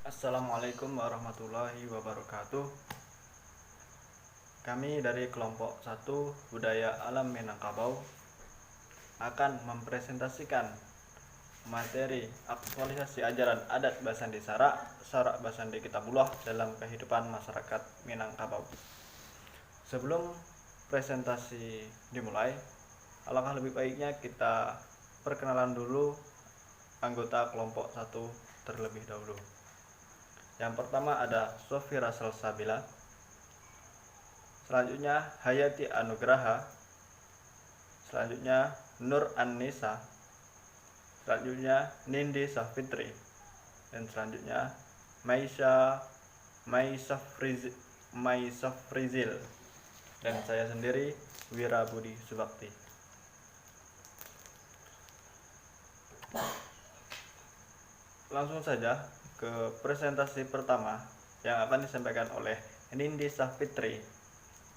Assalamualaikum warahmatullahi wabarakatuh. Kami dari kelompok 1 Budaya Alam Minangkabau akan mempresentasikan materi aktualisasi ajaran adat Basandi Sarak Basandi Kitabullah dalam kehidupan masyarakat Minangkabau. Sebelum presentasi dimulai, alangkah lebih baiknya kita perkenalan dulu anggota kelompok 1 terlebih dahulu. Yang pertama ada Sofira Salsabila, selanjutnya Hayati Anugraha, selanjutnya Nur Annisa, selanjutnya Nindi Safitri, dan selanjutnya Maisafrizil, dan saya sendiri Wira Budi Subakti. Langsung saja ke presentasi pertama yang akan disampaikan oleh Nindi Safitri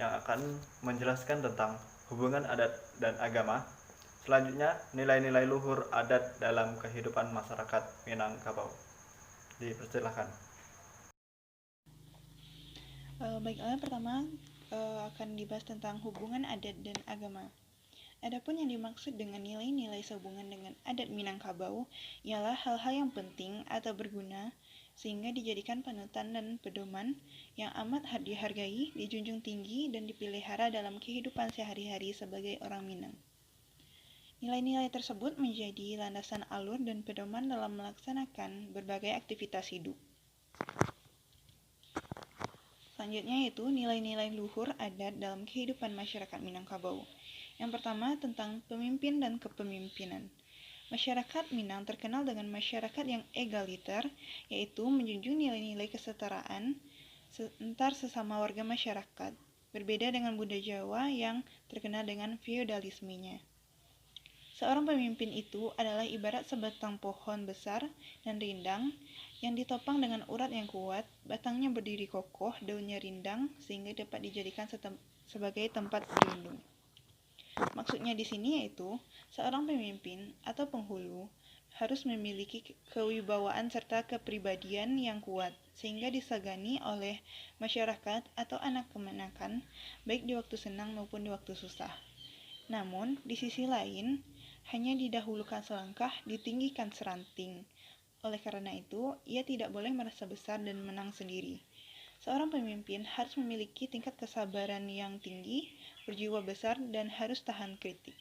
yang akan menjelaskan tentang hubungan adat dan agama. Selanjutnya, nilai-nilai luhur adat dalam kehidupan masyarakat Minangkabau. Dipersilahkan. Baiklah, pertama akan dibahas tentang hubungan adat dan agama. Adapun yang dimaksud dengan nilai-nilai sehubungan dengan adat Minangkabau ialah hal-hal yang penting atau berguna sehingga dijadikan panutan dan pedoman yang amat dihargai, dijunjung tinggi, dan dipelihara dalam kehidupan sehari-hari sebagai orang Minang. Nilai-nilai tersebut menjadi landasan alur dan pedoman dalam melaksanakan berbagai aktivitas hidup. Selanjutnya yaitu nilai-nilai luhur adat dalam kehidupan masyarakat Minangkabau. Yang pertama tentang pemimpin dan kepemimpinan. Masyarakat Minang terkenal dengan masyarakat yang egaliter, yaitu menjunjung nilai-nilai kesetaraan antar sesama warga masyarakat, berbeda dengan budaya Jawa yang terkenal dengan feodalismenya. Seorang pemimpin itu adalah ibarat sebatang pohon besar dan rindang yang ditopang dengan urat yang kuat, batangnya berdiri kokoh, daunnya rindang sehingga dapat dijadikan sebagai tempat berlindung. Maksudnya di sini yaitu seorang pemimpin atau penghulu harus memiliki kewibawaan serta kepribadian yang kuat sehingga disegani oleh masyarakat atau anak kemenakan baik di waktu senang maupun di waktu susah. Namun, di sisi lain, hanya didahulukan selangkah, ditinggikan seranting. Oleh karena itu, ia tidak boleh merasa besar dan menang sendiri. Seorang pemimpin harus memiliki tingkat kesabaran yang tinggi, berjiwa besar, dan harus tahan kritik.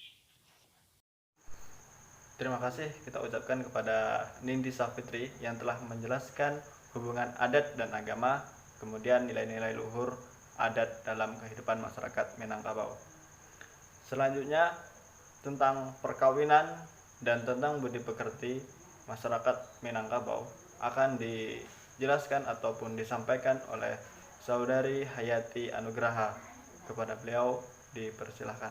Terima kasih kita ucapkan kepada Nindi Safitri yang telah menjelaskan hubungan adat dan agama, kemudian nilai-nilai luhur adat dalam kehidupan masyarakat Minangkabau. Selanjutnya tentang perkawinan dan tentang budi pekerti masyarakat Minangkabau akan dijelaskan ataupun disampaikan oleh Saudari Hayati Anugraha. Kepada beliau dipersilahkan.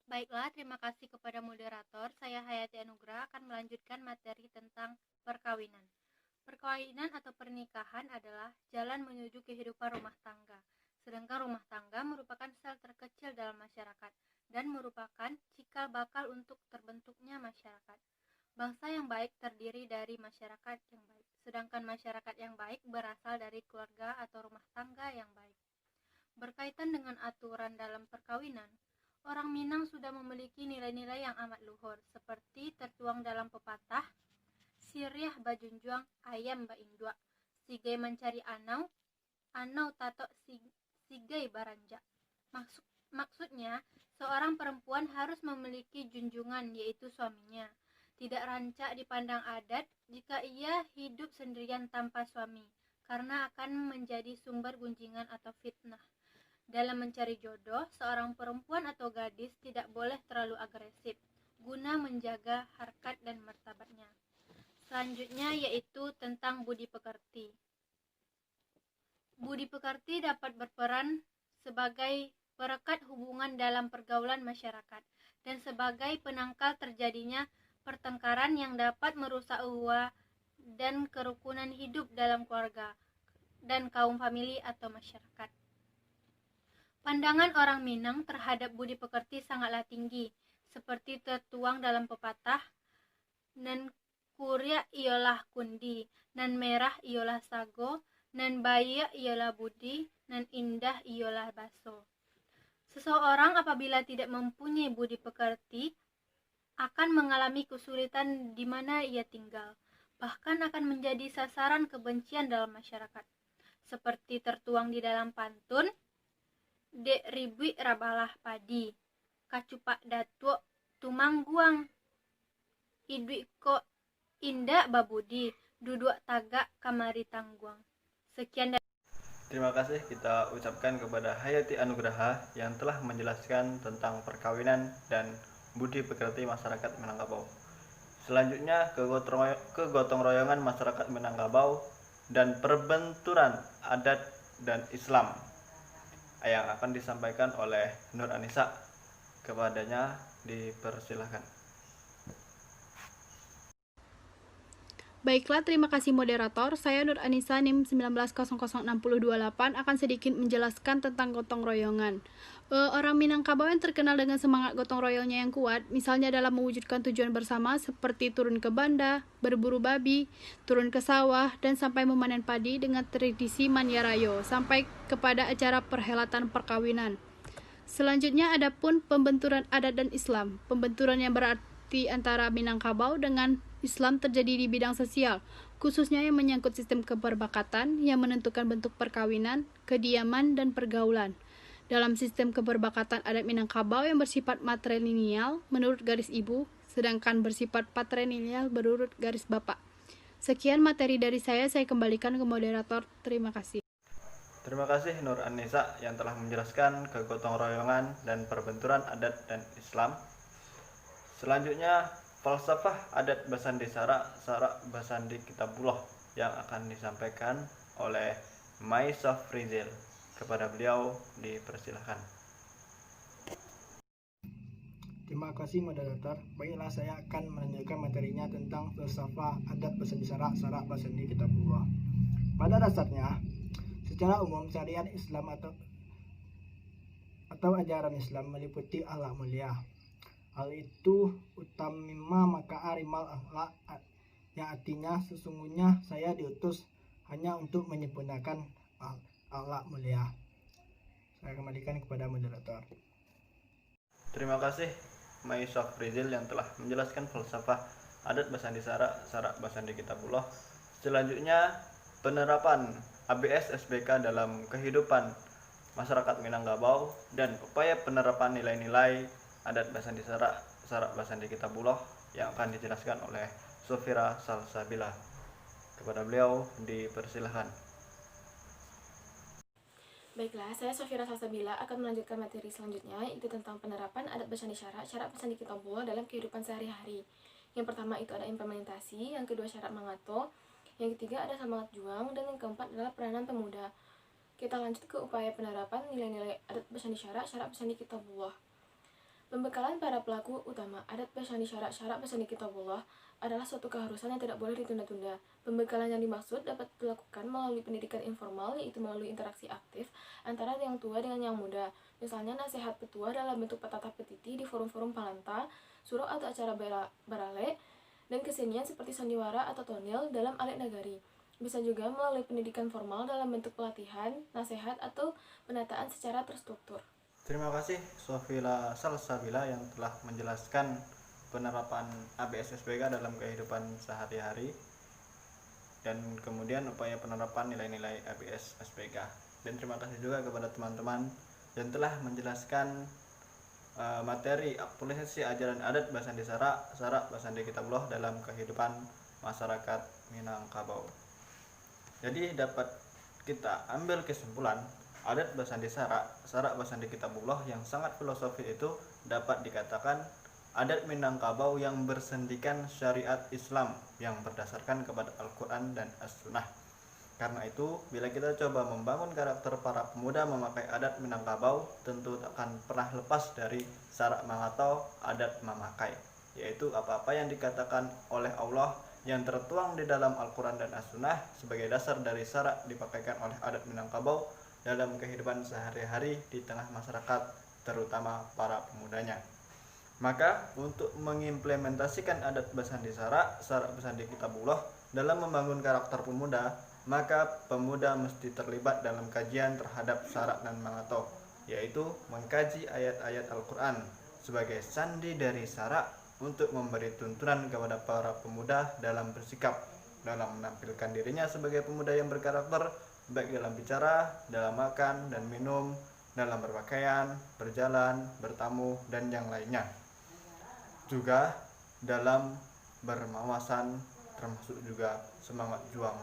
Baiklah, terima kasih kepada moderator. Saya Hayati Anugrah akan melanjutkan materi tentang perkawinan. Perkawinan atau pernikahan adalah jalan menuju kehidupan rumah tangga. Sedangkan rumah tangga merupakan sel terkecil dalam masyarakat dan merupakan cikal bakal untuk terbentuknya masyarakat. Bangsa yang baik terdiri dari masyarakat yang baik, sedangkan masyarakat yang baik berasal dari keluarga atau rumah tangga yang baik. Berkaitan dengan aturan dalam perkawinan, orang Minang sudah memiliki nilai-nilai yang amat luhur, seperti tertuang dalam pepatah, siriah bajunjuang ayam baindua, sigai mencari anau, anau tato sigai baranja. Maksudnya, seorang perempuan harus memiliki junjungan, yaitu suaminya. Tidak rancak dipandang adat jika ia hidup sendirian tanpa suami, karena akan menjadi sumber gunjingan atau fitnah. Dalam mencari jodoh, seorang perempuan atau gadis tidak boleh terlalu agresif, guna menjaga harkat dan martabatnya. Selanjutnya yaitu tentang budi pekerti. Budi pekerti dapat berperan sebagai perekat hubungan dalam pergaulan masyarakat dan sebagai penangkal terjadinya pertengkaran yang dapat merusak ukhuwah dan kerukunan hidup dalam keluarga dan kaum famili atau masyarakat. Pandangan orang Minang terhadap budi pekerti sangatlah tinggi, seperti tertuang dalam pepatah, nan Kuria ialah kundi, nan merah ialah sago, nan baia ialah budi, nan indah ialah baso. Seseorang apabila tidak mempunyai budi pekerti akan mengalami kesulitan di mana ia tinggal, bahkan akan menjadi sasaran kebencian dalam masyarakat. Seperti tertuang di dalam pantun, dek ribui rabalah padi, kacupak datuo tumangguang, idui ko indah babudi, duduk tagak kamari tangguang. Sekian dari Terima kasih kita ucapkan kepada Hayati Anugraha yang telah menjelaskan tentang perkawinan dan budi pekerti masyarakat Minangkabau. Selanjutnya ke gotong royongan masyarakat Minangkabau dan perbenturan adat dan Islam yang akan disampaikan oleh Nur Anissa. Kepadanya dipersilahkan. Baiklah, terima kasih moderator. Saya Nur Anissa NIM 19006028 akan sedikit menjelaskan tentang gotong royongan. Orang Minangkabau yang terkenal dengan semangat gotong royongnya yang kuat, misalnya dalam mewujudkan tujuan bersama seperti turun ke banda, berburu babi, turun ke sawah, dan sampai memanen padi dengan tradisi Manyarayo, sampai kepada acara perhelatan perkawinan. Selanjutnya ada pun pembenturan adat dan Islam. Pembenturan yang berarti antara Minangkabau dengan Islam terjadi di bidang sosial, khususnya yang menyangkut sistem keperbakatan yang menentukan bentuk perkawinan, kediaman, dan pergaulan. Dalam sistem keperbakatan adat Minangkabau yang bersifat matrilineal menurut garis ibu, sedangkan bersifat patrilineal menurut garis bapak. Sekian materi dari saya kembalikan ke moderator. Terima kasih. Terima kasih Nur Anissa yang telah menjelaskan kegotong royongan dan perbenturan adat dan Islam. Selanjutnya falsafah adat Basandi Sarak Basandi Kitabullah yang akan disampaikan oleh Mai Safrizil. Kepada beliau dipersilahkan. Terima kasih moderator. Baiklah, saya akan menanyakan materinya tentang falsafah adat Basandi Sarak Basandi Kitabullah. Pada dasarnya, secara umum syariat Islam atau ajaran Islam meliputi akhlak mulia. Hal itu utamima maka arimal akhlak, yang artinya sesungguhnya saya diutus hanya untuk menyempurnakan akhlak mulia. Saya kembalikan kepada moderator. Terima kasih Mai Safrizil yang telah menjelaskan falsafah adat Basandi Sarak Basandi Kitabullah. Selanjutnya penerapan ABS SBK dalam kehidupan masyarakat Minangkabau dan upaya penerapan nilai-nilai adat Basandi Sarak Basandi Kitabullah yang akan dijelaskan oleh Sofira Salsabila. Kepada beliau dipersilahkan. Baiklah, saya Sofira Salsabila akan melanjutkan materi selanjutnya, yaitu tentang penerapan adat Basandi Sarak Basandi Kitabullah dalam kehidupan sehari-hari. Yang pertama itu ada implementasi, yang kedua syarat mangato, yang ketiga ada semangat juang, dan yang keempat adalah peranan pemuda. Kita lanjut ke upaya penerapan nilai-nilai adat Basandi Sarak Basandi Kitabullah. Pembekalan para pelaku utama adat Basandi Sarak Basandi Kitabullah adalah suatu keharusan yang tidak boleh ditunda-tunda. Pembekalan yang dimaksud dapat dilakukan melalui pendidikan informal, yaitu melalui interaksi aktif antara yang tua dengan yang muda. Misalnya nasihat petua dalam bentuk patata petiti di forum-forum palanta, surau atau acara barale, dan kesenian seperti sandiwara atau tonil dalam alit nagari. Bisa juga melalui pendidikan formal dalam bentuk pelatihan, nasihat, atau penataan secara terstruktur. Terima kasih Sofira Salsabila yang telah menjelaskan penerapan ABS SBK dalam kehidupan sehari-hari dan kemudian upaya penerapan nilai-nilai ABS SBK. Dan terima kasih juga kepada teman-teman yang telah menjelaskan materi aktualisasi ajaran adat Basandi Sarak Basandi Kitabullah dalam kehidupan masyarakat Minangkabau. Jadi dapat kita ambil kesimpulan adat Basandi Sarak Basandi Kitabullah yang sangat filosofis itu dapat dikatakan adat Minangkabau yang bersendikan syariat Islam yang berdasarkan kepada Al-Quran dan As-Sunnah. Karena itu, bila kita coba membangun karakter para pemuda memakai adat Minangkabau, tentu akan pernah lepas dari sarak mangatau adat memakai, yaitu apa-apa yang dikatakan oleh Allah yang tertuang di dalam Al-Quran dan As-Sunnah sebagai dasar dari sarak dipakaikan oleh adat Minangkabau dalam kehidupan sehari-hari di tengah masyarakat, terutama para pemudanya. Maka untuk mengimplementasikan adat Basandi Syarak Basandi Kitabullah dalam membangun karakter pemuda, maka pemuda mesti terlibat dalam kajian terhadap syarak dan mangato, yaitu mengkaji ayat-ayat Al-Quran sebagai sandi dari syarak untuk memberi tuntunan kepada para pemuda dalam bersikap, dalam menampilkan dirinya sebagai pemuda yang berkarakter, baik dalam bicara, dalam makan dan minum, dalam berpakaian, berjalan, bertamu, dan yang lainnya. Juga dalam bermawasan, termasuk juga semangat juang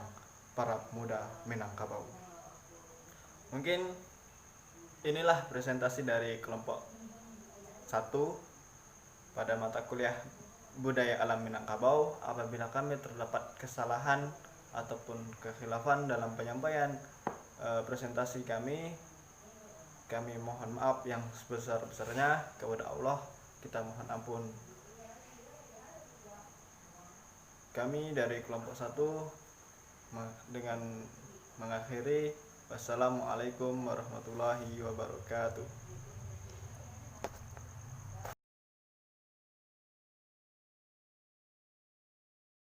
para pemuda Minangkabau. Mungkin inilah presentasi dari kelompok 1 pada mata kuliah Budaya Alam Minangkabau. Apabila kami terdapat kesalahan ataupun kekhilafan dalam penyampaian presentasi kami mohon maaf yang sebesar-besarnya. Kepada Allah kita mohon ampun. Kami dari kelompok 1 dengan mengakhiri, wassalamualaikum warahmatullahi wabarakatuh.